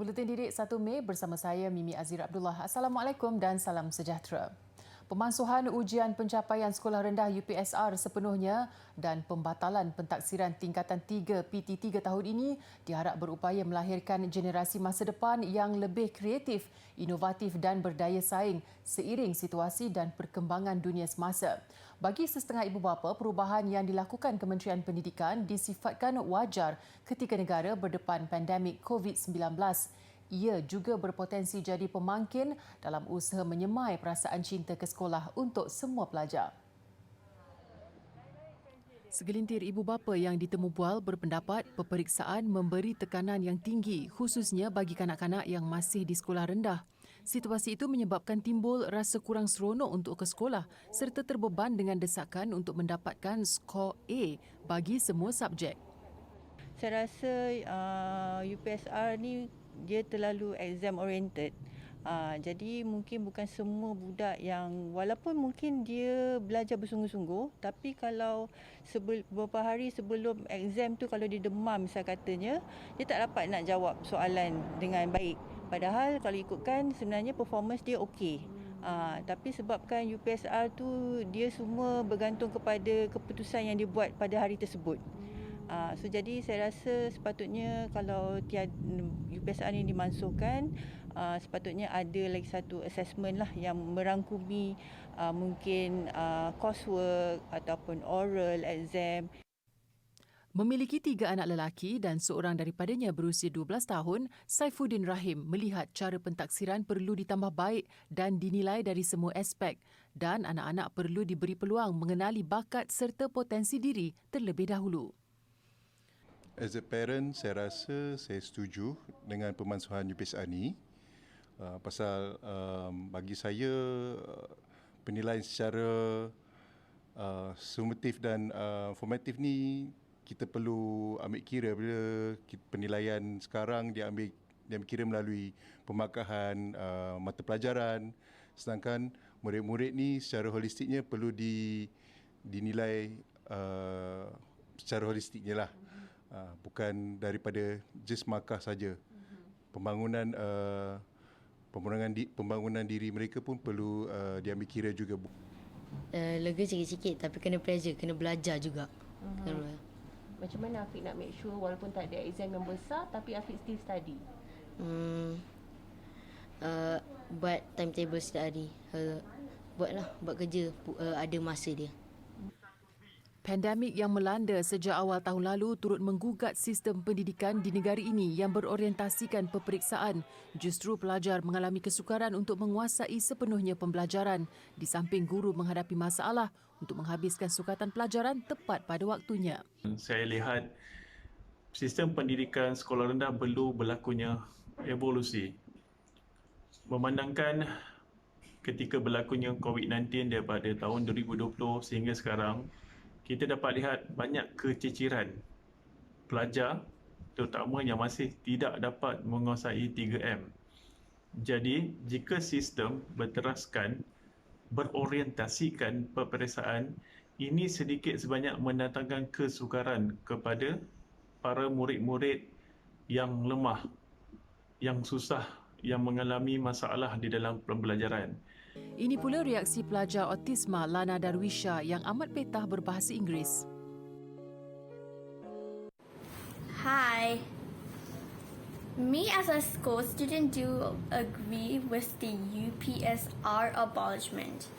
Buletin Didik 1 Mei bersama saya Mimi Azir Abdullah. Assalamualaikum dan salam sejahtera. Pemansuhan ujian pencapaian sekolah rendah UPSR sepenuhnya dan pembatalan pentaksiran tingkatan 3 PT3 tahun ini diharap berupaya melahirkan generasi masa depan yang lebih kreatif, inovatif dan berdaya saing seiring situasi dan perkembangan dunia semasa. Bagi sesetengah ibu bapa, perubahan yang dilakukan Kementerian Pendidikan disifatkan wajar ketika negara berdepan pandemik COVID-19. Ia juga berpotensi jadi pemangkin dalam usaha menyemai perasaan cinta ke sekolah untuk semua pelajar. Segelintir ibu bapa yang ditemu bual berpendapat peperiksaan memberi tekanan yang tinggi khususnya bagi kanak-kanak yang masih di sekolah rendah. Situasi itu menyebabkan timbul rasa kurang seronok untuk ke sekolah serta terbeban dengan desakan untuk mendapatkan skor A bagi semua subjek. Saya rasa UPSR ni dia terlalu exam oriented. Jadi mungkin bukan semua budak yang walaupun mungkin dia belajar bersungguh-sungguh, tapi kalau beberapa hari sebelum exam tu kalau dia demam misal katanya, dia tak dapat nak jawab soalan dengan baik. Padahal kalau ikutkan sebenarnya performance dia okey. Tapi sebabkan UPSR tu dia semua bergantung kepada keputusan yang dibuat pada hari tersebut. Jadi saya rasa sepatutnya kalau UPSR ini dimansuhkan, sepatutnya ada lagi satu assessment lah yang merangkumi mungkin coursework ataupun oral exam. Memiliki 3 anak lelaki dan seorang daripadanya berusia 12 tahun, Saifuddin Rahim melihat cara pentaksiran perlu ditambah baik dan dinilai dari semua aspek dan anak-anak perlu diberi peluang mengenali bakat serta potensi diri terlebih dahulu. As a parent, saya rasa saya setuju dengan pemansuhan UPSR ni. Pasal bagi saya penilaian secara summatif dan formatif ni kita perlu ambil kira bila penilaian sekarang dia ambil kira melalui pemakahan mata pelajaran, sedangkan murid-murid ni secara holistiknya perlu dinilai secara holistiknya lah. Bukan daripada just markah saja. Pembangunan diri mereka pun perlu diambil kira juga. Lega sikit-sikit tapi kena pressure, kena belajar juga. Macam mana Afiq nak make sure walaupun tak ada exam yang besar tapi Afiq still study? Buat timetable setiap hari. Buat kerja, ada masa dia. Pandemik yang melanda sejak awal tahun lalu turut menggugat sistem pendidikan di negara ini yang berorientasikan peperiksaan. Justru pelajar mengalami kesukaran untuk menguasai sepenuhnya pembelajaran di samping guru menghadapi masalah untuk menghabiskan sukatan pelajaran tepat pada waktunya. Saya lihat sistem pendidikan sekolah rendah perlu berlakunya evolusi. Memandangkan ketika berlakunya COVID-19 daripada tahun 2020 sehingga sekarang, kita dapat lihat banyak keciciran pelajar terutama yang masih tidak dapat menguasai 3M. Jadi, jika sistem berteraskan berorientasikan peperiksaan, ini sedikit sebanyak mendatangkan kesukaran kepada para murid-murid yang lemah, yang susah, yang mengalami masalah di dalam pembelajaran. Ini pula reaksi pelajar autisma Lana Darwisha yang amat petah berbahasa Inggeris. Hi. Me as a school student do agree with the UPSR abolishment.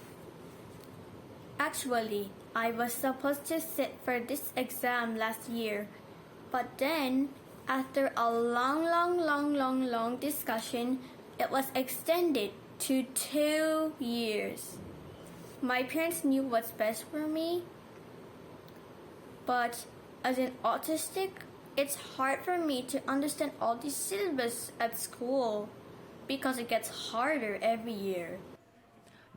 Actually, I was supposed to sit for this exam last year, but then after a long discussion, it was extended to 2 years. My parents knew what's best for me, but as an autistic, it's hard for me to understand all these syllabus at school because it gets harder every year.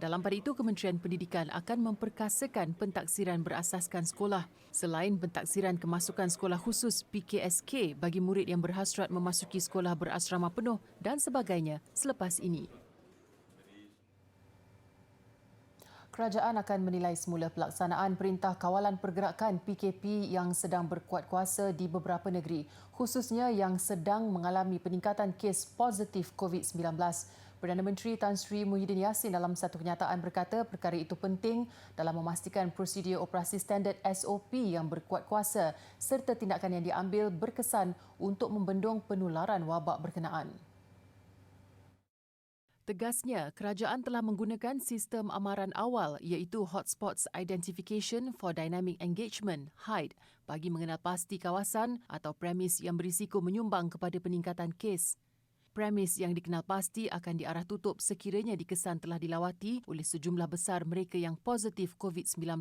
Dalam pada itu, Kementerian Pendidikan akan memperkasakan pentaksiran berasaskan sekolah. Selain pentaksiran kemasukan sekolah khusus PKSK bagi murid yang berhasrat memasuki sekolah berasrama penuh dan sebagainya selepas ini. Kerajaan akan menilai semula pelaksanaan Perintah Kawalan Pergerakan PKP yang sedang berkuat kuasa di beberapa negeri, khususnya yang sedang mengalami peningkatan kes positif COVID-19. Perdana Menteri Tan Sri Muhyiddin Yassin dalam satu kenyataan berkata perkara itu penting dalam memastikan prosedur operasi standard SOP yang berkuat kuasa serta tindakan yang diambil berkesan untuk membendung penularan wabak berkenaan. Tegasnya, kerajaan telah menggunakan sistem amaran awal iaitu Hotspots Identification for Dynamic Engagement (HIDE) bagi mengenal pasti kawasan atau premis yang berisiko menyumbang kepada peningkatan kes. Premis yang dikenal pasti akan diarah tutup sekiranya dikesan telah dilawati oleh sejumlah besar mereka yang positif COVID-19.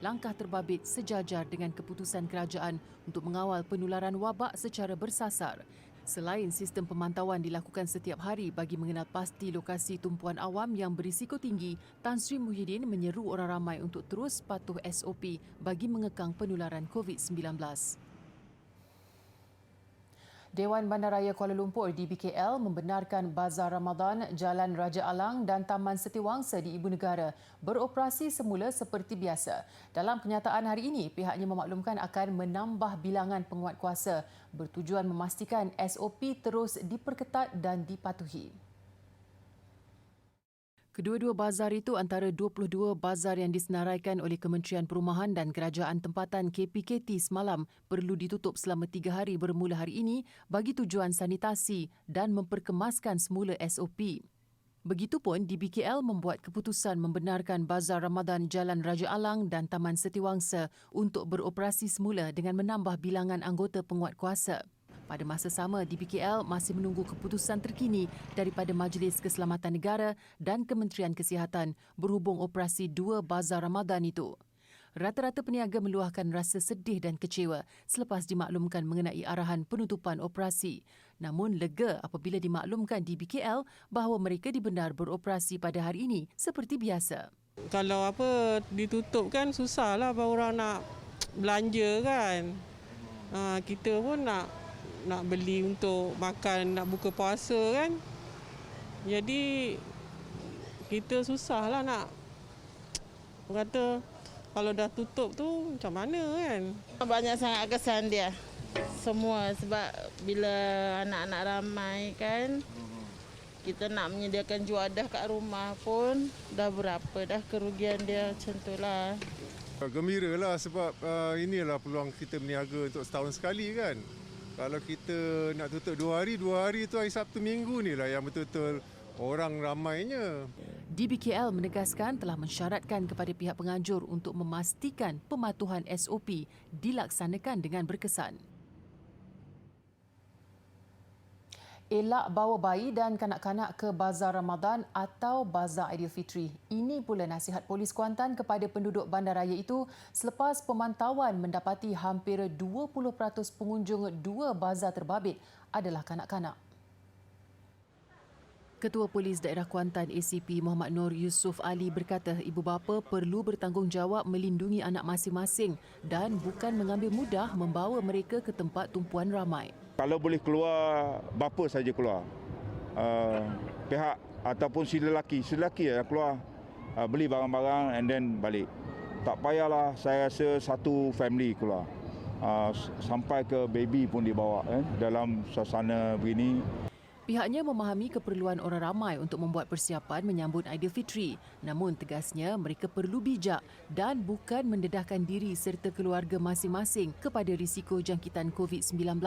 Langkah terbabit sejajar dengan keputusan kerajaan untuk mengawal penularan wabak secara bersasar. Selain sistem pemantauan dilakukan setiap hari bagi mengenal pasti lokasi tumpuan awam yang berisiko tinggi, Tan Sri Muhyiddin menyeru orang ramai untuk terus patuh SOP bagi mengekang penularan COVID-19. Dewan Bandaraya Kuala Lumpur DBKL membenarkan Bazar Ramadan, Jalan Raja Alang dan Taman Setiawangsa di Ibu Negara beroperasi semula seperti biasa. Dalam kenyataan hari ini, pihaknya memaklumkan akan menambah bilangan penguatkuasa bertujuan memastikan SOP terus diperketat dan dipatuhi. Kedua-dua bazar itu antara 22 bazar yang disenaraikan oleh Kementerian Perumahan dan Kerajaan Tempatan KPKT semalam perlu ditutup selama 3 hari bermula hari ini bagi tujuan sanitasi dan memperkemaskan semula SOP. Begitupun, DBKL membuat keputusan membenarkan Bazar Ramadan Jalan Raja Alang dan Taman Setiawangsa untuk beroperasi semula dengan menambah bilangan anggota penguatkuasa. Pada masa sama, DBKL masih menunggu keputusan terkini daripada Majlis Keselamatan Negara dan Kementerian Kesihatan berhubung operasi 2 Bazar Ramadan itu. Rata-rata peniaga meluahkan rasa sedih dan kecewa selepas dimaklumkan mengenai arahan penutupan operasi. Namun lega apabila dimaklumkan DBKL bahawa mereka dibenar beroperasi pada hari ini seperti biasa. Kalau ditutup kan susahlah orang nak belanja kan. Kita pun nak beli untuk makan, nak buka puasa kan. Jadi kita susahlah nak kata kalau dah tutup tu macam mana kan. Banyak sangat kesan dia. Semua sebab bila anak-anak ramai kan, kita nak menyediakan juadah kat rumah pun dah berapa dah kerugian dia macam itulah. Gembiralah sebab inilah peluang kita berniaga untuk setahun sekali kan. Kalau kita nak tutup 2 hari tu hari Sabtu Minggu ni lah yang betul-betul orang ramainya. DBKL menegaskan telah mensyaratkan kepada pihak penganjur untuk memastikan pematuhan SOP dilaksanakan dengan berkesan. Elak bawa bayi dan kanak-kanak ke Bazar Ramadan atau Bazar Aidilfitri. Ini pula nasihat Polis Kuantan kepada penduduk bandaraya itu selepas pemantauan mendapati hampir 20% pengunjung 2 bazar terbabit adalah kanak-kanak. Ketua Polis Daerah Kuantan ACP Muhammad Nur Yusof Ali berkata ibu bapa perlu bertanggungjawab melindungi anak masing-masing dan bukan mengambil mudah membawa mereka ke tempat tumpuan ramai. Kalau boleh keluar, bapa saja keluar. Pihak ataupun si lelaki yang keluar beli barang-barang and then balik. Tak payahlah, saya rasa satu family keluar. Sampai ke baby pun dibawa dalam suasana begini. Pihaknya memahami keperluan orang ramai untuk membuat persiapan menyambut Aidilfitri. Namun tegasnya mereka perlu bijak dan bukan mendedahkan diri serta keluarga masing-masing kepada risiko jangkitan COVID-19.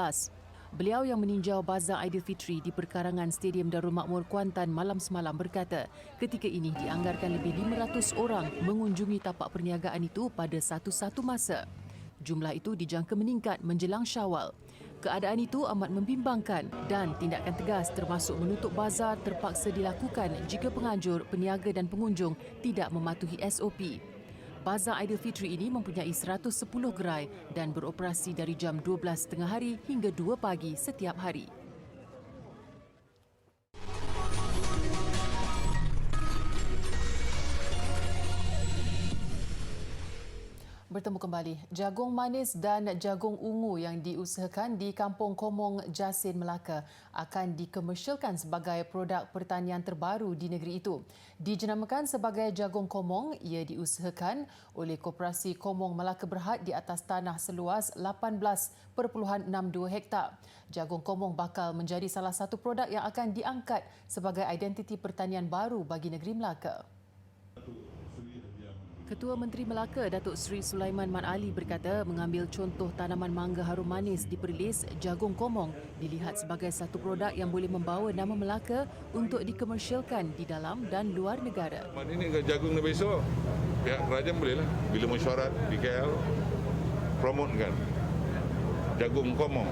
Beliau yang meninjau Bazar Aidilfitri di perkarangan Stadium Darul Makmur Kuantan malam semalam berkata ketika ini dianggarkan lebih 500 orang mengunjungi tapak perniagaan itu pada satu-satu masa. Jumlah itu dijangka meningkat menjelang Syawal. Keadaan itu amat membimbangkan dan tindakan tegas termasuk menutup bazar terpaksa dilakukan jika penganjur, peniaga dan pengunjung tidak mematuhi SOP. Bazar Aidilfitri ini mempunyai 110 gerai dan beroperasi dari jam 12.30 hari hingga 2 pagi setiap hari. Bertemu kembali. Jagung manis dan jagung ungu yang diusahakan di Kampung Komong, Jasin, Melaka akan dikomersialkan sebagai produk pertanian terbaru di negeri itu. Dijenamakan sebagai jagung Komong, ia diusahakan oleh Koperasi Komong Melaka Berhad di atas tanah seluas 18.62 hektar. Jagung Komong bakal menjadi salah satu produk yang akan diangkat sebagai identiti pertanian baru bagi negeri Melaka. Ketua Menteri Melaka Datuk Seri Sulaiman Mat Ali berkata mengambil contoh tanaman mangga harum manis di Perlis, jagung Komong dilihat sebagai satu produk yang boleh membawa nama Melaka untuk dikomersialkan di dalam dan luar negara. Ini jagung ni besok, pihak kerajaan bolehlah bila mesyuarat di KL promotekan jagung Komong.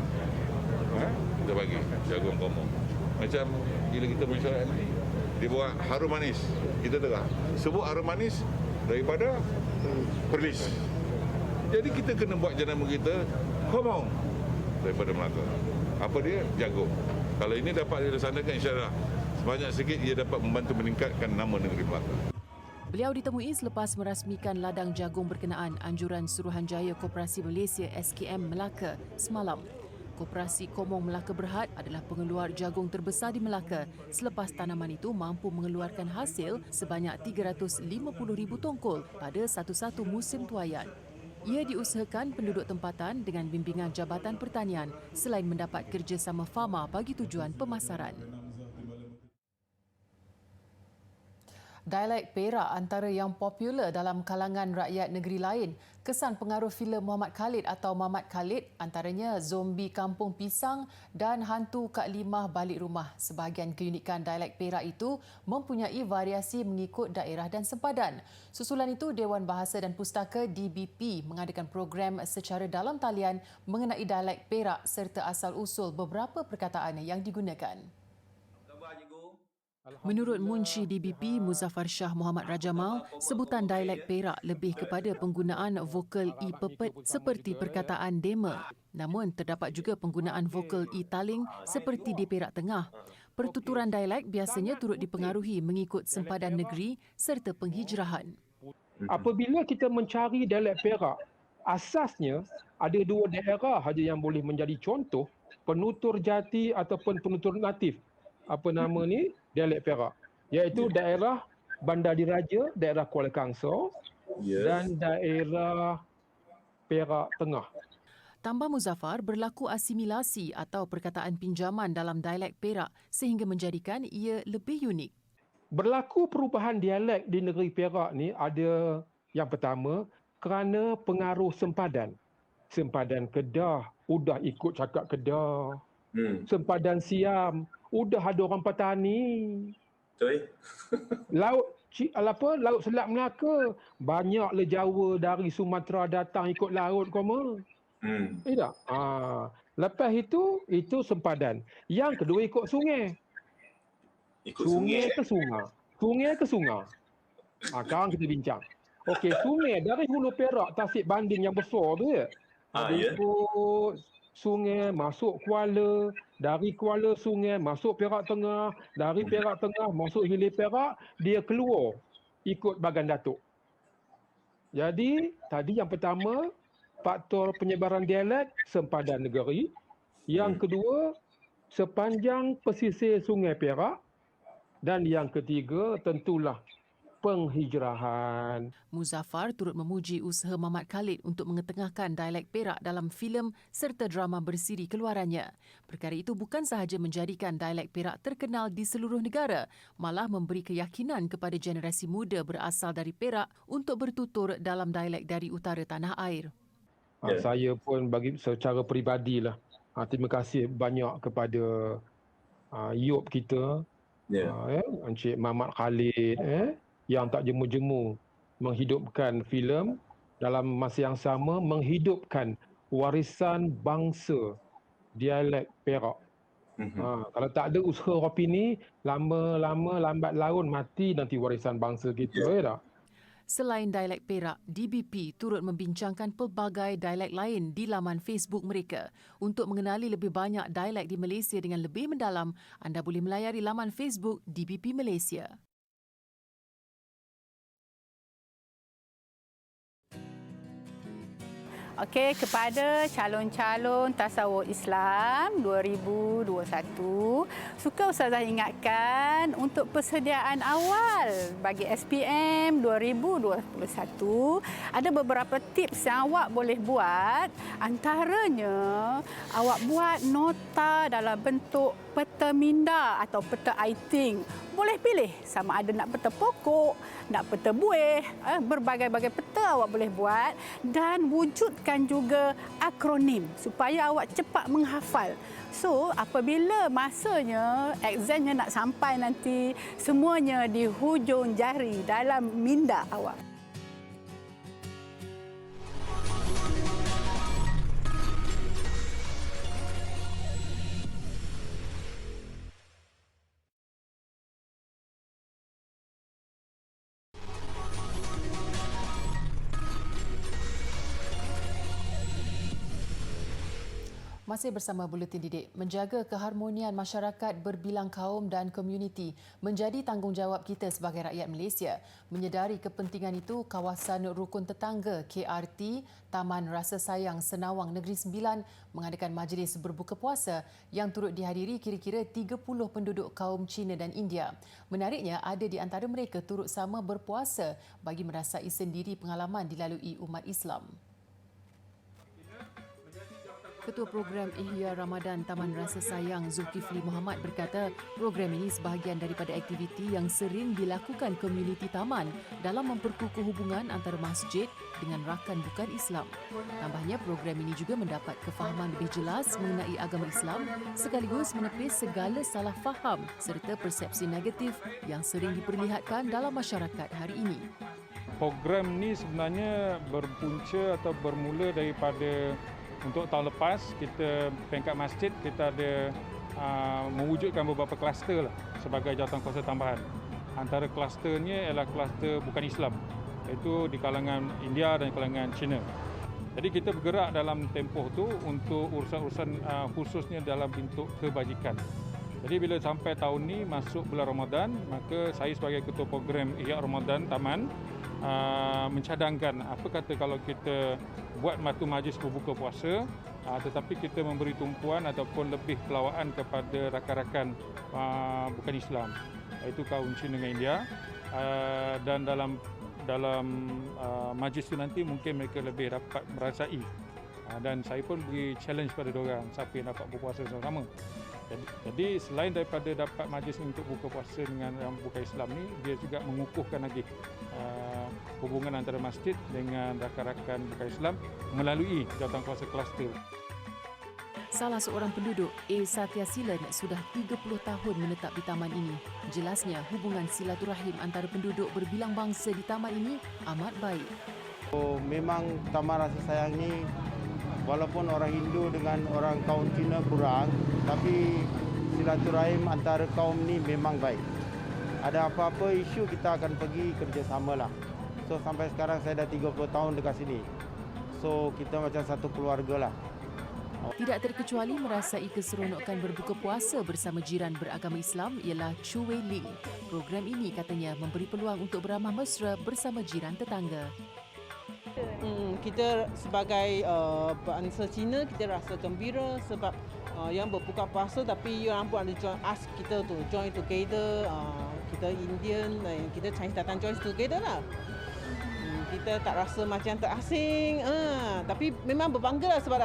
Kita bagi jagung Komong. Macam bila kita mesyuarat ni, dia buat harum manis. Kita tengah sebut harum manis daripada Perlis. Jadi kita kena buat jenama kita Komong daripada Melaka. Apa dia? Jagung. Kalau ini dapat dilaksanakan, insya-Allah sebanyak sikit ia dapat membantu meningkatkan nama negeri Melaka. Beliau ditemui selepas merasmikan ladang jagung berkenaan anjuran Suruhanjaya Koperasi Malaysia SKM Melaka semalam. Koperasi Komong Melaka Berhad adalah pengeluar jagung terbesar di Melaka selepas tanaman itu mampu mengeluarkan hasil sebanyak 350,000 tongkol pada satu-satu musim tuaian. Ia diusahakan penduduk tempatan dengan bimbingan Jabatan Pertanian selain mendapat kerjasama fama bagi tujuan pemasaran. Dialek Perak antara yang popular dalam kalangan rakyat negeri lain. Kesan pengaruh filem Muhammad Khalid atau Mamat Khalid antaranya Zombie Kampung Pisang dan Hantu Kak Limah Balik Rumah. Sebahagian keunikan dialek Perak itu mempunyai variasi mengikut daerah dan sempadan. Susulan itu, Dewan Bahasa dan Pustaka DBP mengadakan program secara dalam talian mengenai dialek Perak serta asal-usul beberapa perkataan yang digunakan. Menurut Munshi DBP Muzaffar Shah Muhammad Rajamal, sebutan dialek Perak lebih kepada penggunaan vokal E pepet seperti perkataan dema. Namun terdapat juga penggunaan vokal E taling seperti di Perak Tengah. Pertuturan dialek biasanya turut dipengaruhi mengikut sempadan negeri serta penghijrahan. Apabila kita mencari dialek Perak, asasnya ada dua daerah saja yang boleh menjadi contoh penutur jati ataupun penutur natif. Apa nama ni? Dialek Perak. Iaitu daerah Bandar Diraja, daerah Kuala Kangsar dan daerah Perak Tengah. Tambah Muzaffar, berlaku asimilasi atau perkataan pinjaman dalam dialek Perak sehingga menjadikan ia lebih unik. Berlaku perubahan dialek di negeri Perak ni ada yang pertama kerana pengaruh sempadan. Sempadan Kedah, udah ikut cakap Kedah. Sempadan Siam, udah ada orang petani. Betul. Laut Selat Melaka, banyaklah Jawa dari Sumatera datang ikut laut koma. Tak? Lepas itu sempadan. Yang kedua ikut sungai. Sungai ke sungai? Sungai ke sungai? Sekarang kita bincang. Okey, sungai dari Hulu Perak, Tasik Banding yang besar tu ya. Ikut sungai masuk Kuala, dari Kuala sungai masuk Perak Tengah, dari Perak Tengah masuk Hilir Perak, dia keluar ikut Bagan Datuk. Jadi tadi yang pertama faktor penyebaran dialek sempadan negeri, yang kedua sepanjang pesisir Sungai Perak, dan yang ketiga tentulah penghijrahan. Muzaffar turut memuji usaha Mamat Khalid untuk mengetengahkan dialek Perak dalam filem serta drama bersiri keluarannya. Perkara itu bukan sahaja menjadikan dialek Perak terkenal di seluruh negara, malah memberi keyakinan kepada generasi muda berasal dari Perak untuk bertutur dalam dialek dari utara tanah air. Saya pun bagi secara peribadilah, terima kasih banyak kepada Yop kita, Encik Mamat Khalid, yang tak jemu-jemu menghidupkan filem, dalam masa yang sama menghidupkan warisan bangsa dialek Perak. Kalau tak ada usaha Ropi ni, lama-lama lambat laun mati nanti warisan bangsa kita. Tak? Selain dialek Perak, DBP turut membincangkan pelbagai dialek lain di laman Facebook mereka. Untuk mengenali lebih banyak dialek di Malaysia dengan lebih mendalam, anda boleh melayari laman Facebook DBP Malaysia. Okey, kepada calon-calon tasawuf Islam 2021, suka Ustazah ingatkan untuk persediaan awal bagi SPM 2021, ada beberapa tips yang awak boleh buat. Antaranya, awak buat nota dalam bentuk peta minda atau peta iting. Boleh pilih sama ada nak peta pokok, nak peta buih, berbagai-bagai peta awak boleh buat, dan wujudkan juga akronim supaya awak cepat menghafal. So, apabila masanya examnya nak sampai nanti, semuanya di hujung jari dalam minda awak. Masih bersama Buletin Didik, menjaga keharmonian masyarakat berbilang kaum dan komuniti menjadi tanggungjawab kita sebagai rakyat Malaysia. Menyedari kepentingan itu, kawasan Rukun Tetangga KRT Taman Rasa Sayang Senawang Negeri Sembilan mengadakan majlis berbuka puasa yang turut dihadiri kira-kira 30 penduduk kaum Cina dan India. Menariknya, ada di antara mereka turut sama berpuasa bagi merasai sendiri pengalaman dilalui umat Islam. Ketua Program Ihya Ramadan Taman Rasa Sayang Zulkifli Muhammad berkata program ini sebahagian daripada aktiviti yang sering dilakukan komuniti taman dalam memperkukuh hubungan antara masjid dengan rakan bukan Islam. Tambahnya, program ini juga mendapat kefahaman lebih jelas mengenai agama Islam sekaligus menepis segala salah faham serta persepsi negatif yang sering diperlihatkan dalam masyarakat hari ini. Program ni sebenarnya berpunca atau bermula daripada untuk tahun lepas, kita peringkat masjid, kita ada mewujudkan beberapa kluster lah sebagai jawatankuasa tambahan. Antara klusternya ialah kluster bukan Islam, iaitu di kalangan India dan kalangan Cina. Jadi kita bergerak dalam tempoh tu untuk urusan-urusan khususnya dalam bentuk kebajikan. Jadi bila sampai tahun ni masuk bulan Ramadan, maka saya sebagai ketua program Ihya Ramadan Taman mencadangkan apa kata kalau kita buat matu majlis berbuka puasa, tetapi kita memberi tumpuan ataupun lebih pelawaan kepada rakan-rakan bukan Islam, iaitu kaum Cina dengan India, dan dalam majlis itu nanti mungkin mereka lebih dapat merasai, dan saya pun beri challenge pada diorang siapa yang dapat berpuasa sama-sama. Jadi selain daripada dapat majlis untuk buka puasa dengan yang bukan Islam ni, dia juga mengukuhkan lagi hubungan antara masjid dengan rakan-rakan bukan Islam melalui jawatankuasa kluster. Salah seorang penduduk, A. Satyasilan, sudah 30 tahun menetap di taman ini. Jelasnya, hubungan silaturahim antara penduduk berbilang bangsa di taman ini amat baik. Memang Taman Rasa Sayang ni walaupun orang Hindu dengan orang kaum Cina kurang, tapi silaturahim antara kaum ni memang baik. Ada apa-apa isu kita akan pergi kerjasama lah. So sampai sekarang saya dah 30 tahun dekat sini. So kita macam satu keluarga lah. Tidak terkecuali merasai keseronokan berbuka puasa bersama jiran beragama Islam ialah Chu Wei Ling. Program ini katanya memberi peluang untuk beramah mesra bersama jiran tetangga. Kita sebagai bangsa Cina, kita rasa gembira sebab yang berbuka puasa tapi orang pun ada join us kita tu, join together. Kita Indian, kita Chinese datang join together lah. Kita tak rasa macam terasing, tapi memang berbangga lah sebab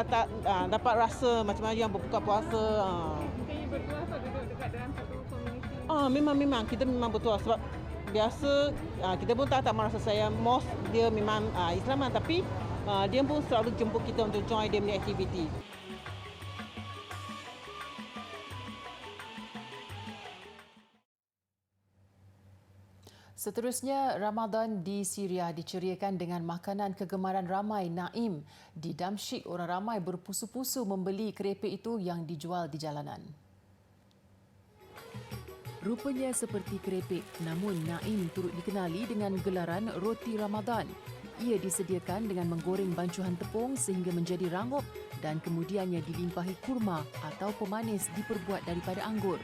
dapat rasa macam mana yang berbuka puasa. Bukannya berdua atau duduk dekat dalam satu komuniti? Memang kita memang betul sebab biasa kita pun tak merasa saya mosque dia memang Islam, tapi dia pun selalu jemput kita untuk join dia punya aktiviti. Seterusnya, Ramadan di Syria diceriakan dengan makanan kegemaran ramai Naim. Di Damsyik, orang ramai berpusu-pusu membeli kerepek itu yang dijual di jalanan. Rupanya seperti kerepek, namun Naim turut dikenali dengan gelaran roti Ramadan. Ia disediakan dengan menggoreng bancuhan tepung sehingga menjadi rangup dan kemudiannya dilimpahi kurma atau pemanis diperbuat daripada anggur.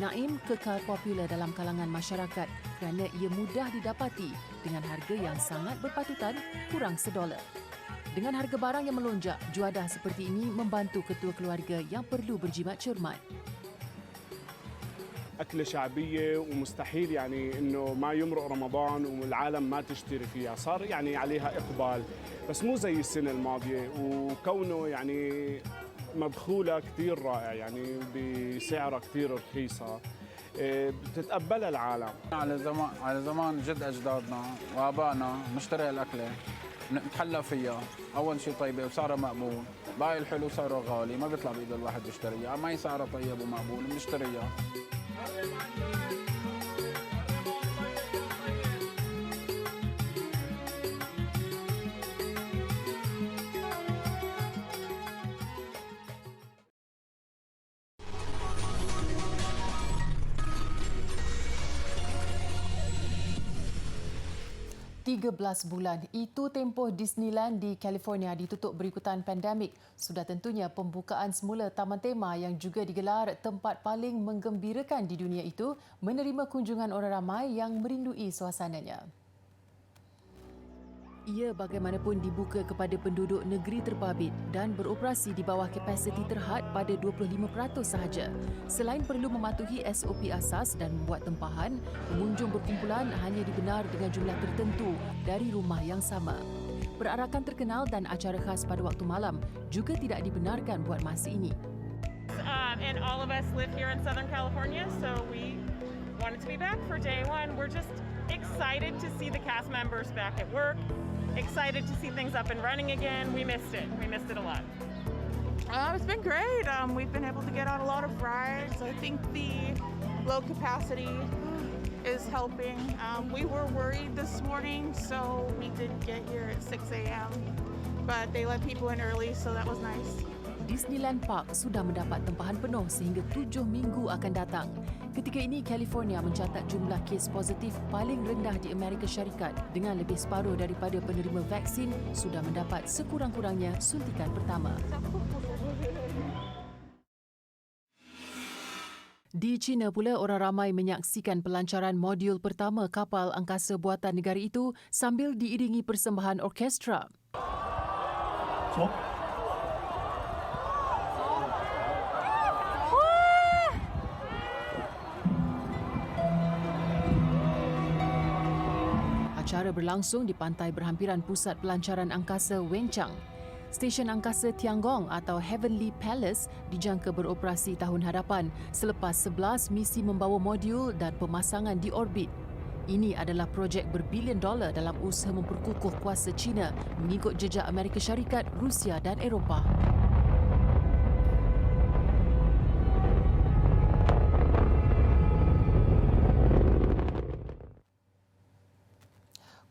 Naim kekal popular dalam kalangan masyarakat kerana ia mudah didapati dengan harga yang sangat berpatutan, kurang $1. Dengan harga barang yang melonjak, juadah seperti ini membantu ketua keluarga yang perlu berjimat cermat. أكلة شعبية ومستحيل يعني إنه ما يمرق رمضان والعالم ما تشتري فيها، صار يعني عليها إقبال بس مو زي السنة الماضية، وكونه يعني مدخولها كثير رائع يعني بسعرها كثير رخيصة بتتقبلها العالم. على زمان جد أجدادنا وآبائنا نشتري الأكلة نتحلى فيها، أول شيء طيبة وسعرها مقبول، باقي الحلو سعره غالي ما بيطلع بإيد الواحد يشتريها، أما هي سعرها طيب ومقبول بنشتريها. Bulan. Itu tempoh Disneyland di California ditutup berikutan pandemik. Sudah tentunya pembukaan semula taman tema yang juga digelar tempat paling menggembirakan di dunia itu menerima kunjungan orang ramai yang merindui suasananya. Ia bagaimanapun dibuka kepada penduduk negeri terbabit dan beroperasi di bawah kapasiti terhad pada 25% sahaja. Selain perlu mematuhi SOP asas dan membuat tempahan, pengunjung berkumpulan hanya dibenar dengan jumlah tertentu dari rumah yang sama. Perarakan terkenal dan acara khas pada waktu malam juga tidak dibenarkan buat masa ini. And all of us live here in Southern California, so we wanted to be back for day one. We're just excited to see the cast members back at work. Excited to see things up and running again. We missed it. We missed it a lot. It's been great. We've been able to get on a lot of rides. I think the low capacity is helping. We were worried this morning, so we did get here at 6 a.m. But they let people in early, so that was nice. Disneyland Park sudah mendapat tempahan penuh sehingga 7 minggu akan datang. Ketika ini, California mencatat jumlah kes positif paling rendah di Amerika Syarikat dengan lebih separuh daripada penerima vaksin sudah mendapat sekurang-kurangnya suntikan pertama. Di China pula, orang ramai menyaksikan pelancaran modul pertama kapal angkasa buatan negara itu sambil diiringi persembahan orkestra. Acara berlangsung di pantai berhampiran pusat pelancaran angkasa Wenchang. Stesen angkasa Tiangong atau Heavenly Palace dijangka beroperasi tahun hadapan selepas 11 misi membawa modul dan pemasangan di orbit. Ini adalah projek berbilion dolar dalam usaha memperkukuh kuasa China mengikut jejak Amerika Syarikat, Rusia dan Eropah.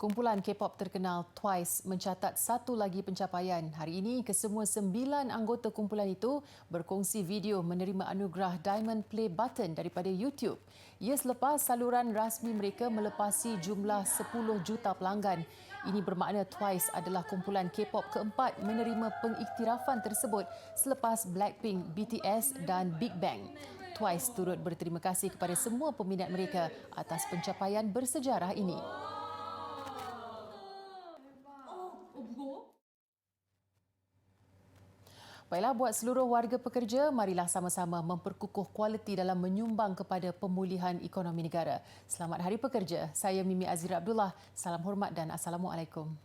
Kumpulan K-pop terkenal Twice mencatat satu lagi pencapaian. Hari ini, kesemua 9 anggota kumpulan itu berkongsi video menerima anugerah Diamond Play Button daripada YouTube. Ia selepas saluran rasmi mereka melepasi jumlah 10 juta pelanggan. Ini bermakna Twice adalah kumpulan K-pop keempat menerima pengiktirafan tersebut selepas Blackpink, BTS dan Big Bang. Twice turut berterima kasih kepada semua peminat mereka atas pencapaian bersejarah ini. Baiklah, buat seluruh warga pekerja, marilah sama-sama memperkukuh kualiti dalam menyumbang kepada pemulihan ekonomi negara. Selamat Hari Pekerja. Saya Mimi Azira Abdullah. Salam hormat dan Assalamualaikum.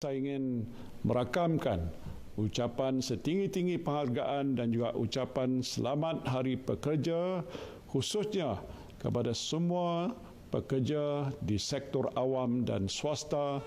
Saya ingin merakamkan ucapan setinggi-tinggi penghargaan dan juga ucapan Selamat Hari Pekerja khususnya kepada semua pekerja di sektor awam dan swasta.